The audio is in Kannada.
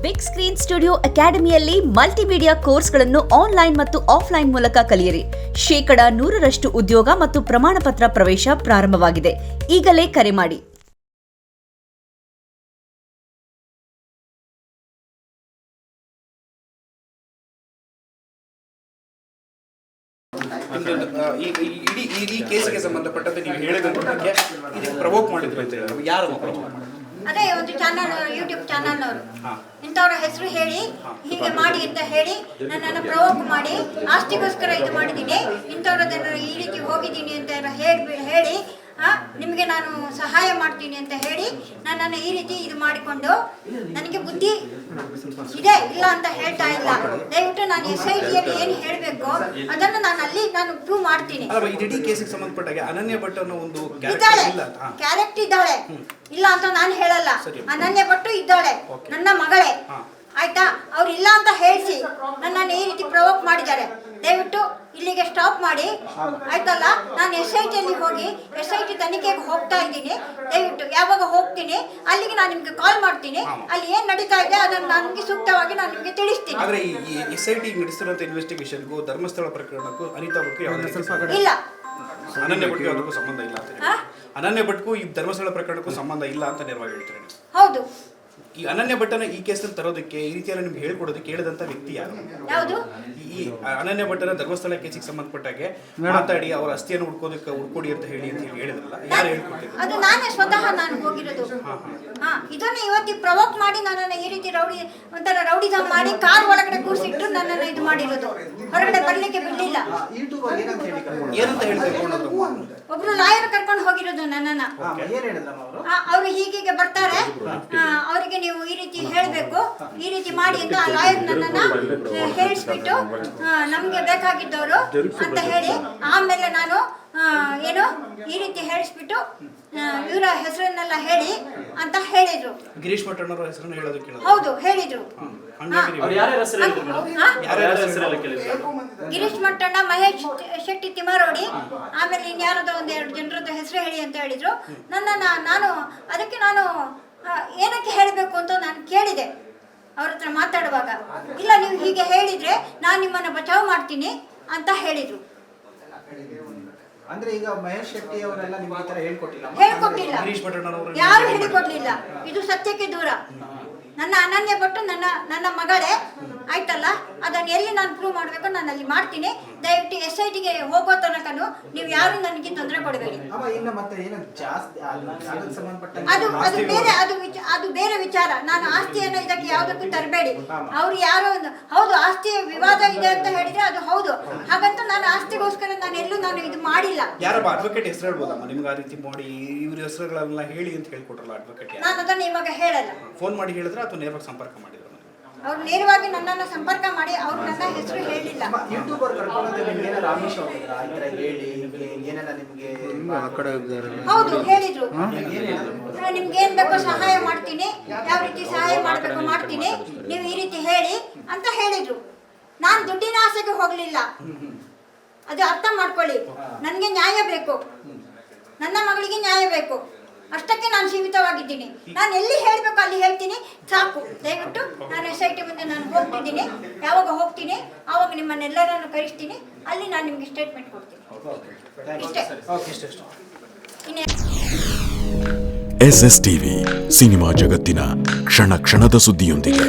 ಬಿಗ್ ಸ್ಕ್ರೀನ್ ಸ್ಟುಡಿಯೋ ಅಕಾಡೆಮಿಯಲ್ಲಿ ಮಲ್ಟಿಮೀಡಿಯಾ ಕೋರ್ಸ್ಗಳನ್ನು ಆನ್ಲೈನ್ ಮತ್ತು ಆಫ್ಲೈನ್ ಮೂಲಕ ಕಲಿಯಿರಿ. 100% ಉದ್ಯೋಗ ಮತ್ತು ಪ್ರಮಾಣ ಪತ್ರ ಪ್ರವೇಶ ಪ್ರಾರಂಭವಾಗಿದೆ. ಈಗಲೇ ಕರೆ ಮಾಡಿ. ಈ ಕೇಸಿಗೆ ಸಂಬಂಧಪಟ್ಟಂತೆ ನೀವು ಹೇಳಿದಂತೆ ಇದಕ್ಕೆ ಪ್ರವೋಕ್ ಮಾಡಿದ್ರು ಅಂತ ಹೇಳಿದ್ರು. ಯಾರು ಅದೇ ಒಂದು ಚಾನಲ್, ಯೂಟ್ಯೂಬ್ ಚಾನಲ್ನವರು ಇಂಥವ್ರ ಹೆಸರು ಹೇಳಿ ಹೀಗೆ ಮಾಡಿ ಅಂತ ಹೇಳಿ ನನ್ನನ್ನು ಪ್ರವೋಕ್ ಮಾಡಿ ಆಸ್ತಿಗೋಸ್ಕರ ಇದು ಮಾಡಿದ್ದೀನಿ, ಇಂಥವ್ರದನ್ನು ಈ ರೀತಿ ಹೋಗಿದ್ದೀನಿ ಅಂತ ಹೇಳಿ ನಿಮಗೆ ನಾನು ಸಹಾಯ ಮಾಡ್ತೀನಿ ಅಂತ ಹೇಳಿ ನನ್ನನ್ನು ಈ ರೀತಿ ಇದು ಮಾಡಿಕೊಂಡು ನನಗೆ ಬುದ್ಧಿ ಇದೆ ಇಲ್ಲ ಅಂತ ಹೇಳ್ತಾ ಇಲ್ಲ. ದಯವಿಟ್ಟು ನಾನು SITಯಲ್ಲಿ ಏನು ಹೇಳಬೇಕು ಅದನ್ನು ನಾನು ಪ್ರೂವ್ ಮಾಡ್ತೀನಿ. ಇಡೀ ಕೇಸಿಗೆ ಸಂಬಂಧಪಟ್ಟಾಗ ಅನನ್ಯ ಭಟ್ ಅನ್ನೋ ಒಂದು ಕ್ಯಾರೆಕ್ಟರ್ ಇದ್ದಾಳೆ, ಇಲ್ಲ ಅಂತ ನಾನು ಹೇಳಲ್ಲ. ಅನನ್ಯ ಭಟ್ಟು ಇದ್ದಾಳೆ, ನನ್ನ ಮಗಳೇ, ಆಯ್ತಾ? ಅವ್ರು ಇಲ್ಲ ಅಂತ ಹೇಳಿಸಿ ನನ್ನನ್ನು ಈ ರೀತಿ ಪ್ರವೋಕ್ ಮಾಡಿದ್ದಾರೆ. ದಯವಿಟ್ಟು ಇಲ್ಲಿಗೆ ಸ್ಟಾಪ್ ಮಾಡಿ, ಆಯ್ತಲ್ಲ? ನಾನು SITಯಲ್ಲಿ ಹೋಗಿ SIT ತನಿಖೆಗೆ ಹೋಗ್ತಾ ಇದ್ದೀನಿ. ದಯವಿಟ್ಟು ಯಾವಾಗ ಹೋಗ್ತೀನಿ ಅಲ್ಲಿಗೆ ನಾನು ನಿಮ್ಗೆ ಕಾಲ್ ಮಾಡ್ತೀನಿ. ಅಲ್ಲಿ ಏನ್ ನಡೀತಾ ಇದೆ ಅದನ್ನು ನನಗೆ ಸೂಕ್ತವಾಗಿ ನಾನು ನಿಮ್ಗೆ ತಿಳಿಸ್ತೀನಿ. ಆದ್ರೆ ಈ SIT ನಡೆಸಿರುವಂತ ಇನ್ವೆಸ್ಟಿಗೇಷನ್ಗೂ ಧರ್ಮಸ್ಥಳ ಪ್ರಕರಣಕ್ಕೂ ಅನಿತಾ ಭಟ್ಗೂ ಇಲ್ಲ, ಅನನ್ಯ ಭಟ್ಗೂ ಅದಕ್ಕೂ ಸಂಬಂಧ ಇಲ್ಲ ಅಂತ. ಅನನ್ಯ ಭಟ್ಗೂ ಈ ಧರ್ಮಸ್ಥಳ ಪ್ರಕರಣಕ್ಕೂ ಸಂಬಂಧ ಇಲ್ಲ ಅಂತ ನೇರವಾಗಿ ಹೇಳ್ತಾರೆ. ಹೌದು. ಈ ಅನನ್ಯ ಭಟ್ಟನ ಈ ಕೇಸಲ್ಲಿ ತರೋದಕ್ಕೆ ಈ ರೀತಿಯಲ್ಲಿ ನಿಮ್ಗೆ ಹೇಳ್ಕೊಡೋದಕ್ಕೆ ಹೇಳಿದಂತ ವ್ಯಕ್ತಿ ಯಾವುದು? ಈ ಅನನ್ಯ ಭಟ್ಟನ ಧರ್ಮಸ್ಥಳ ಕೇಸಿಗೆ ಸಂಬಂಧಪಟ್ಟಾಗೆ ಮಾತಾಡಿ ಅವರ ಅಸ್ಥಿಯನ್ನು ಹುಡ್ಕೊಡಿ ಅಂತ ಹೇಳಿದ್ರಲ್ಲ, ಯಾರು ಹೇಳ್ಕೊಟ್ಟಿದ್ರು? ಅದು ನಾನೇ ಸ್ವತಃ ನಾನು ಹೋಗಿರೋದು. ಇದನ್ನ ಇವತ್ತಿಗೆ ಪ್ರವೋಕ್ ಮಾಡಿ ನನ್ನನ್ನು ಈ ರೀತಿ ರೌಡಿಸಮ್ ಮಾಡಿ ಕಾರ್ ಒಳಗಡೆ ಕೂರಿಸಿಟ್ಟು ನನ್ನನ್ನು ಇದು ಮಾಡಿರೋದು. ಹೊರಗಡೆ ಬರ್ಲಿಕ್ಕೆ ಬಿಡ್ಲಿಲ್ಲ. ಏನಂತ ಹೇಳಿದ್ರು? ಒಬ್ರು ಲಾಯರ್ ಕರ್ಕೊಂಡು ಹೋಗಿರೋದು ನನ್ನನ್ನ. ಅವ್ರು ಹೀಗೀಗೆ ಬರ್ತಾರೆ, ಅವರಿಗೆ ನೀವು ಈ ರೀತಿ ಹೇಳಬೇಕು, ಈ ರೀತಿ ಮಾಡಿ ಅಂತ ಆ ಲಾಯರ್ ನನ್ನನ್ನ ಹೇಳಿಸ್ಬಿಟ್ಟು ನಮ್ಗೆ ಬೇಕಾಗಿದ್ದವರು ಅಂತ ಹೇಳಿ ಆಮೇಲೆ ನಾನು ಏನು ಈ ರೀತಿ ಹೇಳಿಸ್ಬಿಟ್ಟು ಇವರ ಹೆಸರನ್ನೆಲ್ಲ ಹೇಳಿ ಅಂತ ಹೇಳಿದ್ರು. ಗಿರೀಶ್ ಮಠಣ್ಣವರ ಹೆಸರನ್ನು ಹೇಳೋದಕ್ಕೆ ಹೌದು ಹೇಳಿದ್ರು. ಗಿರೀಶ್ ಮಠಣ್ಣ, ಮಹೇಶ್ ಶೆಟ್ಟಿ ತಿಮಾರೋಡಿ, ಆಮೇಲೆ ಇನ್ಯಾರದೋ ಒಂದೆರಡು ಜನರದ್ದು ಹೆಸರು ಹೇಳಿ ಅಂತ ಹೇಳಿದ್ರು. ನಾನು ಅದಕ್ಕೆ ನಾನು ಏನಕ್ಕೆ ಹೇಳಬೇಕು ಅಂತ ನಾನು ಕೇಳಿದೆ ಅವ್ರ ಹತ್ರ ಮಾತಾಡುವಾಗ. ಇಲ್ಲ, ನೀವು ಹೀಗೆ ಹೇಳಿದ್ರೆ ನಾನು ನಿಮ್ಮನ್ನು ಬಚಾವ್ ಮಾಡ್ತೀನಿ ಅಂತ ಹೇಳಿದ್ರು. ಅಂದ್ರೆ ಈಗ ಮಹೇಶ್ ಶೆಟ್ಟಿ ಅವರೆಲ್ಲ ನಿಮಗೆ ಈ ತರ ಹೇಳ್ಕೊಟ್ಟಿಲ್ಲ? ಯಾರು ಹೇಳಿಕೊಡ್ಲಿಲ್ಲ. ಇದು ಸತ್ಯಕ್ಕೆ ದೂರ. ನನ್ನ ಅನನ್ಯ ಭಟ್ಟು ನನ್ನ ಮಗಳೇ, ಆಯ್ತಲ್ಲ? ಅದನ್ನು ಎಲ್ಲಿ ನಾನು ಪ್ರೂವ್ ಮಾಡಬೇಕು ನಾನು ಅಲ್ಲಿ ಮಾಡ್ತೀನಿ. ದಯವಿಟ್ಟು SITಗೆ ಹೋಗೋ ತನಕನು ನೀವು ಯಾರು ನನಗೆ ತೊಂದರೆ ಕೊಡಬೇಡಿ. ಅದು ಬೇರೆ ವಿಚಾರ. ನಾನು ಆಸ್ತಿಯನ್ನು ಇದಕ್ಕೆ ಯಾವುದಕ್ಕೂ ತರಬೇಡಿ. ಅವ್ರು ಯಾರೋ ಹೌದು ಆಸ್ತಿಯ ವಿವಾದ ಇದೆ ಅಂತ ಹೇಳಿದ್ರೆ ಅದು ಹೌದು. ಹಾಗಂತ ನಾನು ಆಸ್ತಿಗೋಸ್ಕರ ನಾನು ಇದು ಮಾಡಿಲ್ಲ. ಯಾರಪ್ಪ ಅಡ್ವೊಕೇಟ್ ಹೆಸರು ಹೇಳ್ಬೋದಮ್ಮ ನಿಮ್ಗೆ? ಆ ರೀತಿ ಮಾಡಿ ಇವ್ರ ಹೆಸರುಗಳನ್ನ ಹೇಳಿ ಅಂತ ಹೇಳ್ಕೊಟ್ರಲ್ಲ ಅಡ್ವೊಕೇಟ್, ನಾನು ಅದನ್ನ ಇವಾಗ ಹೇಳಲ್ಲ. ಫೋನ್ ಮಾಡಿ ಹೇಳಿದ್ರೆ ಅಥವಾ ನೇರವಾಗಿ ಸಂಪರ್ಕ ಮಾಡಿದ್ರು? ಅವ್ರು ನೇರವಾಗಿ ನನ್ನನ್ನು ಸಂಪರ್ಕ ಮಾಡಿ ಅವ್ರು ನನ್ನ ಹೆಸರು ಹೇಳಿಲ್ಲ. ಹೌದು ಹೇಳಿದ್ರು. ನಿಮ್ಗೆ ಏನ್ ಬೇಕೋ ಸಹಾಯ ಮಾಡ್ತೀನಿ, ಯಾವ ರೀತಿ ಸಹಾಯ ಮಾಡ್ಬೇಕು ಮಾಡ್ತೀನಿ, ನೀವು ಈ ರೀತಿ ಹೇಳಿ ಅಂತ ಹೇಳಿದ್ರು. ನಾನು ದುಡ್ಡಿನ ಆಸೆಗೆ ಹೋಗ್ಲಿಲ್ಲ, ಅದು ಅರ್ಥ ಮಾಡ್ಕೊಳ್ಳಿ. ನನಗೆ ನ್ಯಾಯ ಬೇಕು, ನನ್ನ ಮಗಳಿಗೆ ನ್ಯಾಯ ಬೇಕು, ಅಷ್ಟಕ್ಕೆ ನಾನು ಸೀಮಿತವಾಗಿದ್ದೀನಿ. ನಾನು ಎಲ್ಲಿ ಹೇಳಬೇಕು ಅಲ್ಲಿ ಹೇಳ್ತೀನಿ, ಸಾಕು. ದಯವಿಟ್ಟು ನಾನು SIT ಮುಂದೆ ನಾನು ಹೋಗ್ತಿದ್ದೀನಿ. ಯಾವಾಗ ಹೋಗ್ತೀನಿ ಆವಾಗ ನಿಮ್ಮನ್ನೆಲ್ಲರನ್ನು ಕರೆಸ್ತೀನಿ. ಅಲ್ಲಿ ನಾನು ನಿಮಗೆ ಸ್ಟೇಟ್ಮೆಂಟ್ ಕೊಡ್ತೀನಿ. ಇಷ್ಟೇ. SSTV ಸಿನಿಮಾ ಜಗತ್ತಿನ ಕ್ಷಣ ಕ್ಷಣದ ಸುದ್ದಿಯೊಂದಿಗೆ.